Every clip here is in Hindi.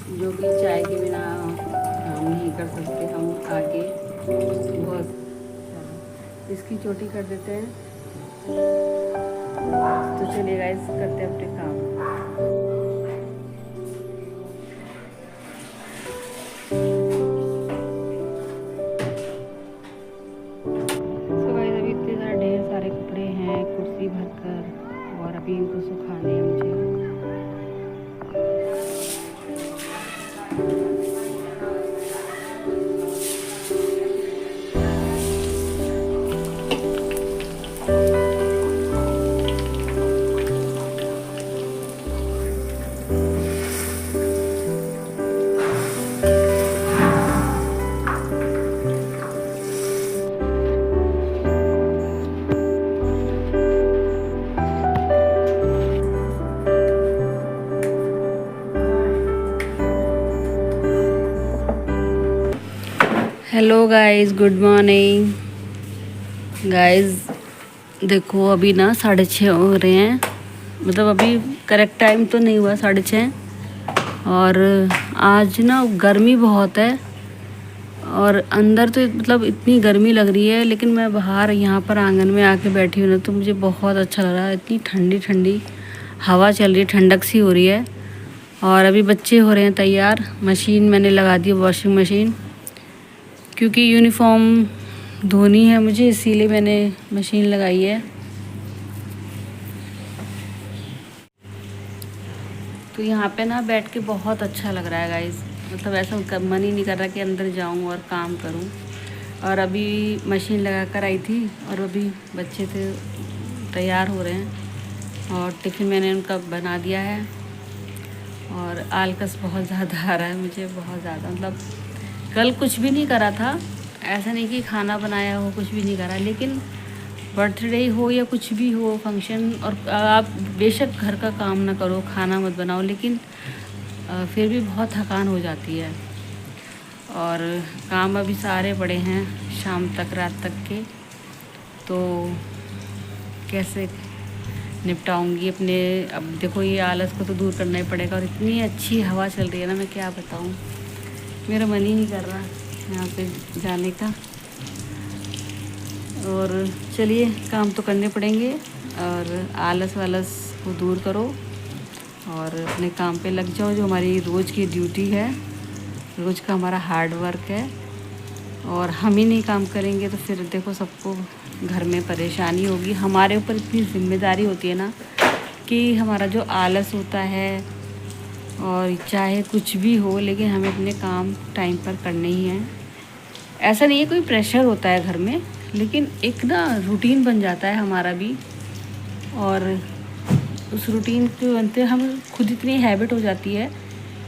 जो कि चाय के बिना हम नहीं कर सकते, हम आगे बहुत। इसकी चोटी कर देते हैं। तो चलिए गाइस, करते हैं अपने काम। सो गाइस, अभी इतने सारे ढेर सारे कपड़े हैं कुर्सी भरकर, और अभी इनको सुखाने हैं मुझे। Hello guys, good morning guys. देखो अभी ना 6:30 हो रहे हैं, मतलब अभी करेक्ट टाइम तो नहीं हुआ 6:30। और आज ना गर्मी बहुत है, और अंदर तो मतलब इतनी गर्मी लग रही है, लेकिन मैं बाहर यहाँ पर आंगन में आके बैठी हूँ ना, तो मुझे बहुत अच्छा लग रहा है। इतनी ठंडी ठंडी हवा चल रही है, ठंडक सी हो रही है। और अभी बच्चे हो रहे हैं तैयार। मशीन मैंने लगा दी, वॉशिंग मशीन, क्योंकि यूनिफॉर्म धोनी है मुझे, इसीलिए मैंने मशीन लगाई है। तो यहाँ पे ना बैठ के बहुत अच्छा लग रहा है गाइस, मतलब ऐसा मन ही नहीं कर रहा कि अंदर जाऊँ और काम करूँ। और अभी मशीन लगा कर आई थी, और अभी बच्चे थे तैयार हो रहे हैं, और टिफ़िन मैंने उनका बना दिया है। और आलकस बहुत ज़्यादा आ रहा है मुझे, बहुत ज़्यादा। मतलब कल कुछ भी नहीं करा था, ऐसा नहीं कि खाना बनाया हो, कुछ भी नहीं करा, लेकिन बर्थडे हो या कुछ भी हो फंक्शन, और आप बेशक घर का काम ना करो, खाना मत बनाओ, लेकिन फिर भी बहुत थकान हो जाती है। और काम अभी सारे पड़े हैं शाम तक, रात तक के, तो कैसे निपटाऊंगी अपने। अब देखो, ये आलस को तो दूर करना ही पड़ेगा। और इतनी अच्छी हवा चल रही है ना, मैं क्या बताऊँ, मेरा मन ही नहीं कर रहा यहाँ पे जाने का। और चलिए, काम तो करने पड़ेंगे, और आलस वालस को दूर करो और अपने काम पे लग जाओ, जो हमारी रोज़ की ड्यूटी है, रोज़ का हमारा हार्ड वर्क है। और हम ही नहीं काम करेंगे तो फिर देखो, सबको घर में परेशानी होगी। हमारे ऊपर इतनी जिम्मेदारी होती है ना, कि हमारा जो आलस होता है, और चाहे कुछ भी हो, लेकिन हमें अपने काम टाइम पर करने ही हैं। ऐसा नहीं है कोई प्रेशर होता है घर में, लेकिन एक ना रूटीन बन जाता है हमारा भी। और उस रूटीन के बनते हम खुद इतनी हैबिट हो जाती है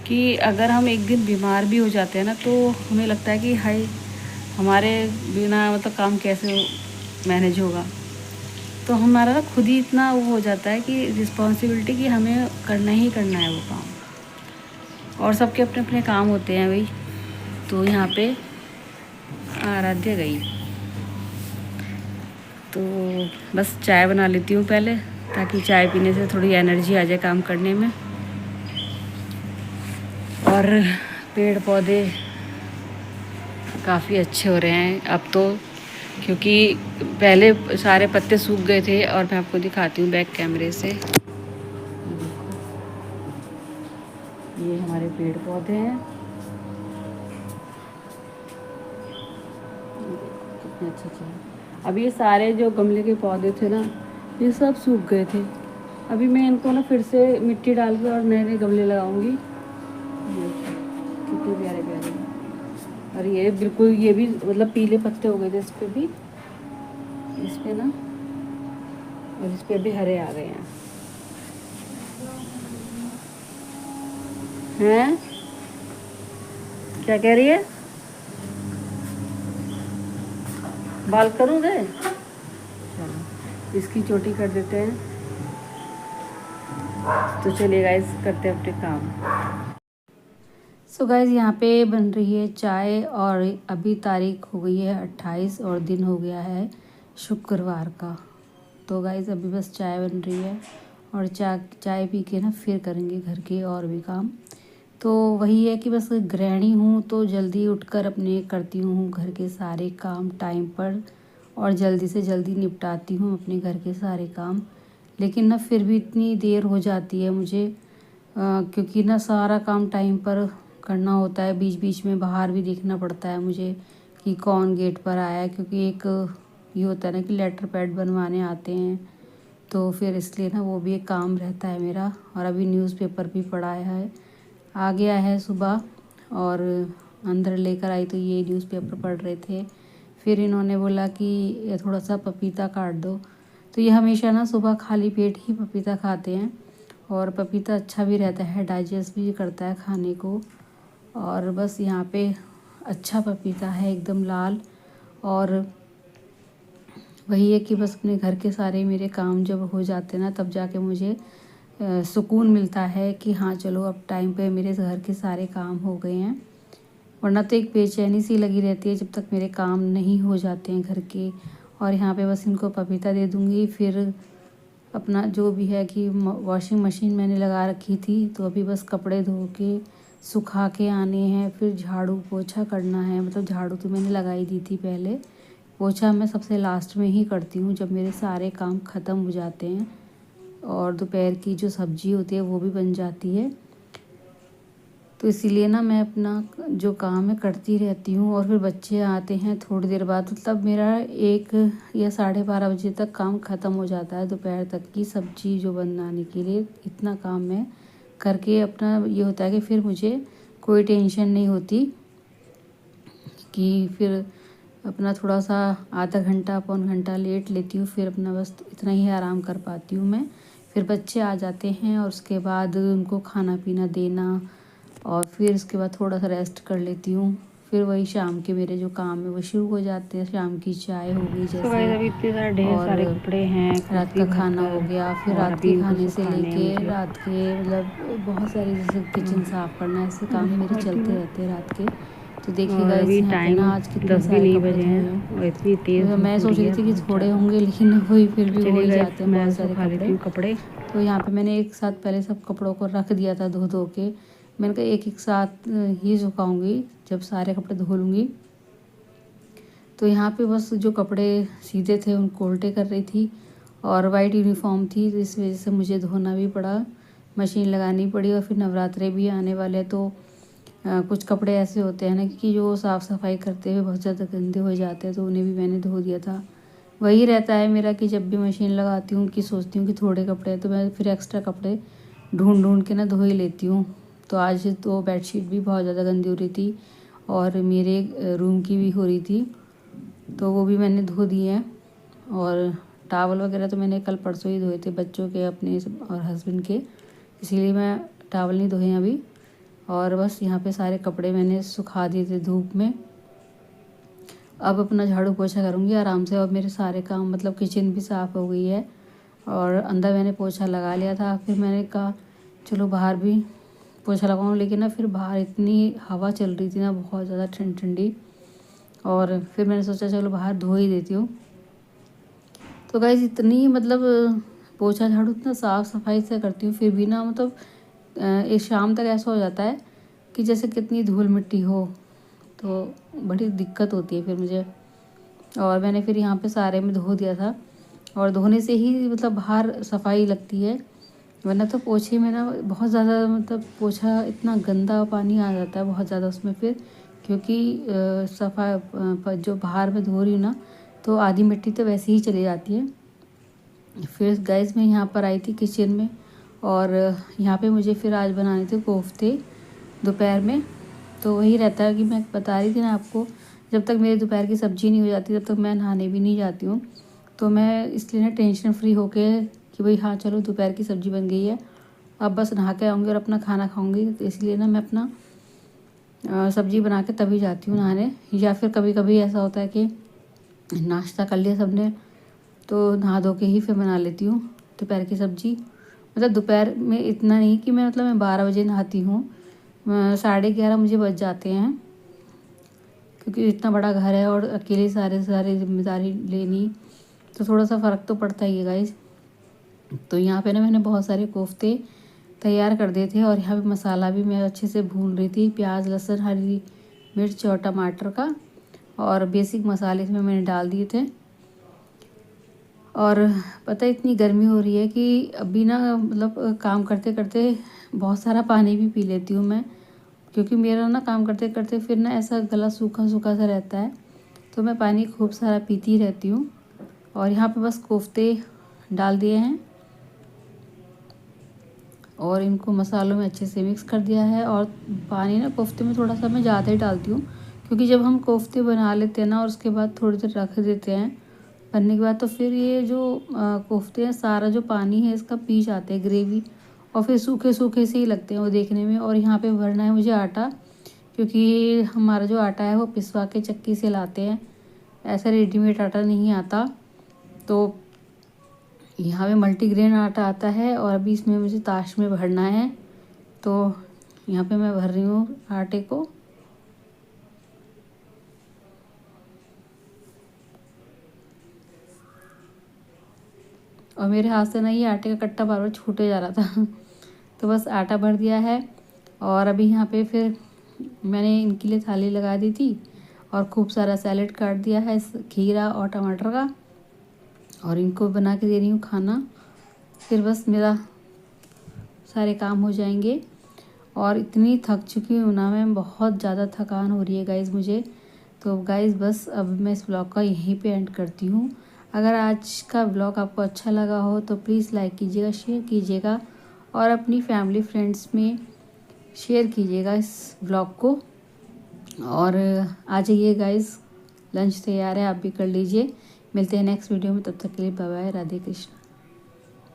कि अगर हम एक दिन बीमार भी हो जाते हैं ना, तो हमें लगता है कि हाय, हमारे बिना मतलब काम कैसे मैनेज होगा। तो हमारा ना खुद ही इतना वो हो जाता है कि रिस्पॉन्सिबिलिटी, कि हमें करना ही करना है वो काम। और सबके अपने अपने काम होते हैं भाई। तो यहाँ पे आराध्या गई, तो बस चाय बना लेती हूँ पहले, ताकि चाय पीने से थोड़ी एनर्जी आ जाए काम करने में। और पेड़ पौधे काफ़ी अच्छे हो रहे हैं अब तो, क्योंकि पहले सारे पत्ते सूख गए थे। और मैं आपको दिखाती हूँ बैक कैमरे से। ये हमारे पेड़ पौधे हैं, कितने अच्छे अच्छे हैं। अब ये सारे जो गमले के पौधे थे ना, ये सब सूख गए थे। अभी मैं इनको ना फिर से मिट्टी डाल के और नए नए गमले लगाऊंगी। कितने प्यारे प्यारे हैं। और ये बिल्कुल, ये भी मतलब पीले पत्ते हो गए थे इस पे भी, इस पे ना, और इस पे भी हरे आ गए हैं। क्या कह रही है? बाल करोगे? चलो, इसकी चोटी कर देते हैं। तो चलिए गाइस, करते हैं अपने काम। सो गाइस, यहाँ पे बन रही है चाय, और अभी तारीख हो गई है 28, और दिन हो गया है शुक्रवार का। तो गाइस, अभी बस चाय बन रही है, और चाय पी के ना फिर करेंगे घर के और भी काम। तो वही है कि बस गृहिणी हूँ तो जल्दी उठकर अपने करती हूँ घर के सारे काम टाइम पर और जल्दी से जल्दी निपटाती हूँ अपने घर के सारे काम। लेकिन ना फिर भी इतनी देर हो जाती है मुझे क्योंकि ना सारा काम टाइम पर करना होता है। बीच बीच में बाहर भी देखना पड़ता है मुझे कि कौन गेट पर आया है, क्योंकि एक ये होता है ना कि लेटर पैड बनवाने आते हैं, तो फिर इसलिए ना वो भी एक काम रहता है मेरा। और अभी न्यूज़पेपर भी पढ़ाया है, आ गया है सुबह और अंदर लेकर आई तो ये न्यूज़पेपर पढ़ रहे थे। फिर इन्होंने बोला कि ये थोड़ा सा पपीता काट दो, तो ये हमेशा ना सुबह खाली पेट ही पपीता खाते हैं और पपीता अच्छा भी रहता है, डाइजेस्ट भी करता है खाने को। और बस यहाँ पे अच्छा पपीता है एकदम लाल। और वही है कि बस अपने घर के सारे मेरे काम जब हो जाते हैं ना तब जाके मुझे सुकून मिलता है कि हाँ चलो अब टाइम पे मेरे घर के सारे काम हो गए हैं। वरना तो एक बेचैनी सी लगी रहती है जब तक मेरे काम नहीं हो जाते हैं घर के। और यहाँ पे बस इनको पपीता दे दूँगी, फिर अपना जो भी है कि वॉशिंग मशीन मैंने लगा रखी थी तो अभी बस कपड़े धो के सुखा के आने हैं, फिर झाड़ू पोछा करना है। मतलब झाड़ू तो मैंने लगाई दी थी पहले, पोछा मैं सबसे लास्ट में ही करती हूँ जब मेरे सारे काम ख़त्म हो जाते हैं और दोपहर की जो सब्ज़ी होती है वो भी बन जाती है। तो इसीलिए ना मैं अपना जो काम है करती रहती हूँ। और फिर बच्चे आते हैं थोड़ी देर बाद, मतलब मेरा 1 या 12:30 बजे तक काम ख़त्म हो जाता है। दोपहर तक की सब्ज़ी जो बनाने के लिए इतना काम मैं करके अपना ये होता है कि फिर मुझे कोई टेंशन नहीं होती कि फिर अपना थोड़ा सा आधा घंटा पौन घंटा लेट लेती हूँ, फिर अपना बस इतना ही आराम कर पाती हूँ मैं। फिर बच्चे आ जाते हैं और उसके बाद उनको खाना पीना देना और फिर उसके बाद थोड़ा सा रेस्ट कर लेती हूँ। फिर वही शाम के मेरे जो काम है वो शुरू हो जाते हैं। शाम की चाय हो गई जैसे, अभी इतने सारे ढेर सारे कपड़े हैं, रात का खाना हो गया, फिर रात के खाने से लेके रात के मतलब बहुत सारे जैसे किचन साफ़ करना, ऐसे काम मेरे चलते रहते हैं रात के। तो देखिएगा इस यहाँ पे ना आज कितने सारे कपड़े धोए हैं और इतनी तेज तो मैं सोच रही थी कि थोड़े होंगे लेकिन वही फिर भी हो ही जाते हैं बहुत सारे कपड़े। तो यहाँ पे मैंने एक साथ पहले सब कपड़ों को रख दिया था धो धो के। मैंने कहा एक एक साथ ही सुखाऊंगी जब सारे कपड़े धो लूँगी। तो यहाँ पे बस जो कपड़े सीधे थे उनको उल्टे कर रही थी और वाइट यूनिफॉर्म थी तो इस वजह से मुझे धोना भी पड़ा, मशीन लगानी पड़ी। और फिर नवरात्रे भी आने वाले तो कुछ कपड़े ऐसे होते हैं ना कि जो साफ़ सफाई करते हुए बहुत ज़्यादा गंदे हो जाते हैं, तो उन्हें भी मैंने धो दिया था। वही रहता है मेरा कि जब भी मशीन लगाती हूँ कि सोचती हूँ कि थोड़े कपड़े हैं तो मैं फिर एक्स्ट्रा कपड़े ढूंढ ढूंढ के ना धो ही लेती हूँ। तो आज तो बेडशीट भी बहुत ज़्यादा गंदी हो रही थी और मेरे रूम की भी हो रही थी, तो वो भी मैंने धो दिए हैं। और टावल वगैरह तो मैंने कल परसों ही धोए थे बच्चों के, अपने और हस्बैंड के, इसीलिए मैं टावल नहीं धोए अभी। और बस यहाँ पे सारे कपड़े मैंने सुखा दिए थे धूप में। अब अपना झाड़ू पोछा करूँगी आराम से। और मेरे सारे काम मतलब किचन भी साफ़ हो गई है और अंदर मैंने पोछा लगा लिया था। फिर मैंने कहा चलो बाहर भी पोछा लगाऊँ, लेकिन ना फिर बाहर इतनी हवा चल रही थी ना बहुत ज़्यादा ठंडी ठंडी, और फिर मैंने सोचा चलो बाहर धो ही देती हूँ। तो गाइस इतनी मतलब पोछा झाड़ू इतना साफ़ सफाई से करती हूँ फिर भी ना मतलब एक शाम तक ऐसा हो जाता है कि जैसे कितनी धूल मिट्टी हो, तो बड़ी दिक्कत होती है फिर मुझे। और मैंने फिर यहाँ पे सारे में धो दिया था और धोने से ही मतलब बाहर सफाई लगती है, वरना तो पोछे में ना बहुत ज़्यादा मतलब पोछा इतना गंदा पानी आ जाता है बहुत ज़्यादा उसमें फिर, क्योंकि जो बाहर में धो रही हूँ ना तो आधी मिट्टी तो वैसे ही चली जाती है। फिर गैस में यहाँ पर आई थी किचन में और यहाँ पे मुझे फिर आज बनाने थे कोफ्ते दोपहर में। तो वही रहता है कि मैं बता रही थी ना आपको, जब तक मेरी दोपहर की सब्ज़ी नहीं हो जाती तब तक मैं नहाने भी नहीं जाती हूँ। तो मैं इसलिए ना टेंशन फ्री होके कि भाई हाँ चलो दोपहर की सब्ज़ी बन गई है, अब बस नहा के आऊँगी और अपना खाना खाऊँगी। तो इसलिए ना मैं अपना सब्ज़ी बना के तभी जाती हूँ नहाने। या फिर कभी कभी ऐसा होता है कि नाश्ता कर लिया सबने तो नहा धो के ही फिर बना लेती हूँ दोपहर की सब्ज़ी। मतलब दोपहर में इतना नहीं कि मैं 12 बजे नहाती हूँ, 11:30 मुझे बज जाते हैं, क्योंकि इतना बड़ा घर है और अकेले सारे जिम्मेदारी लेनी, तो थोड़ा सा फ़र्क तो पड़ता ही है गाइस। तो यहाँ पे ना मैंने बहुत सारे कोफ्ते तैयार कर दिए थे। और यहाँ पे मसाला भी मैं अच्छे से भून रही थी, प्याज, लहसुन, हरी मिर्च और टमाटर का, और बेसिक मसाले इसमें मैंने डाल दिए थे। और पता है इतनी गर्मी हो रही है कि अभी ना मतलब काम करते करते बहुत सारा पानी भी पी लेती हूँ मैं, क्योंकि मेरा ना काम करते करते फिर ना ऐसा गला सूखा सूखा सा रहता है, तो मैं पानी खूब सारा पीती रहती हूँ। और यहाँ पे बस कोफ्ते डाल दिए हैं और इनको मसालों में अच्छे से मिक्स कर दिया है। और पानी ना कोफ्ते में थोड़ा सा मैं ज़्यादा ही डालती हूँ, क्योंकि जब हम कोफ्ते बना लेते हैं ना और उसके बाद थोड़ी देर रख देते हैं बनने के बाद, तो फिर ये जो कोफ्ते हैं सारा जो पानी है इसका पी जाते हैं ग्रेवी, और फिर सूखे सूखे से ही लगते हैं वो देखने में। और यहाँ पे भरना है मुझे आटा, क्योंकि हमारा जो आटा है वो पिसवा के चक्की से लाते हैं, ऐसा रेडीमेड आटा नहीं आता। तो यहाँ पे मल्टीग्रेन आटा आता है और अभी इसमें मुझे ताश में भरना है। तो यहाँ पे मैं भर रही हूँ आटे को। और मेरे हाथ से ना ये आटे का कट्टा बार बार छूटे जा रहा था तो बस आटा भर दिया है। और अभी यहाँ पे फिर मैंने इनके लिए थाली लगा दी थी और खूब सारा सैलेड काट दिया है, खीरा और टमाटर का, और इनको बना के दे रही हूँ खाना। फिर बस मेरा सारे काम हो जाएंगे। और इतनी थक चुकी हूँ ना मैं, बहुत ज़्यादा थकान हो रही है गाइज़ मुझे। तो गाइज़ बस अब मैं इस ब्लॉग का यहीं पे एंड करती हूँ। अगर आज का ब्लॉग आपको अच्छा लगा हो तो प्लीज़ लाइक कीजिएगा, शेयर कीजिएगा और अपनी फैमिली फ्रेंड्स में शेयर कीजिएगा इस ब्लॉग को। और आ जाइए गाइज़, लंच तैयार है, आप भी कर लीजिए। मिलते हैं नेक्स्ट वीडियो में, तब तक के लिए बाय बाय, राधे कृष्ण।